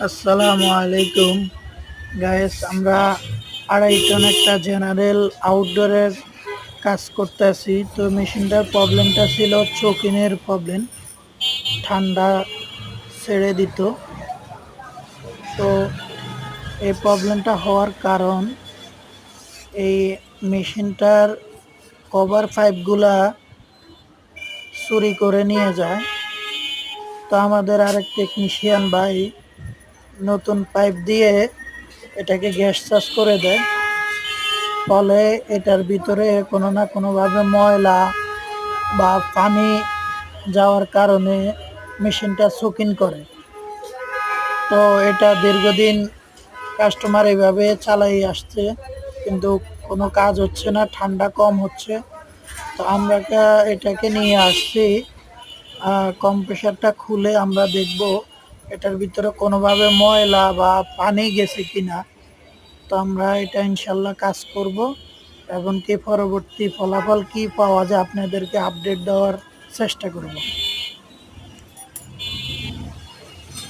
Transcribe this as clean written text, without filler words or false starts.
আসসালামু আলাইকুম গাইস। আমরা 2.5 টন একটা জেনারেল আউটডোরের কাজ করতেছি। তো মেশিনটার প্রবলেমটা ছিল চোকিনের প্রবলেম, ঠান্ডা ছেড়ে দিত। তো এই প্রবলেমটা হওয়ার কারণ এই মেশিনটার কভার পাইপগুলা চুরি করে নিয়ে যায়। তো আমাদের আরেক টেকনিশিয়ান ভাই নতুন পাইপ দিয়ে এটাকে গ্যাস চার্জ করে দেয়। ফলে এটার ভিতরে কোনো না কোনোভাবে ময়লা বা পানি যাওয়ার কারণে মেশিনটা শৌখিন করে। তো এটা দীর্ঘদিন কাস্টমার এইভাবে চালাই আসছে, কিন্তু কোনো কাজ হচ্ছে না, ঠান্ডা কম হচ্ছে। তো আমরা এটাকে নিয়ে আসছি, কম্প্রেসারটা খুলে আমরা দেখব এটার ভিতরে কোনোভাবে ময়লা বা পানি গেছে কিনা। তো আমরা এটা ইনশাল্লাহ কাজ করব এবং কি পরবর্তী ফলাফল কি পাওয়া যায় আপনাদেরকে আপডেট দেওয়ার চেষ্টা করব।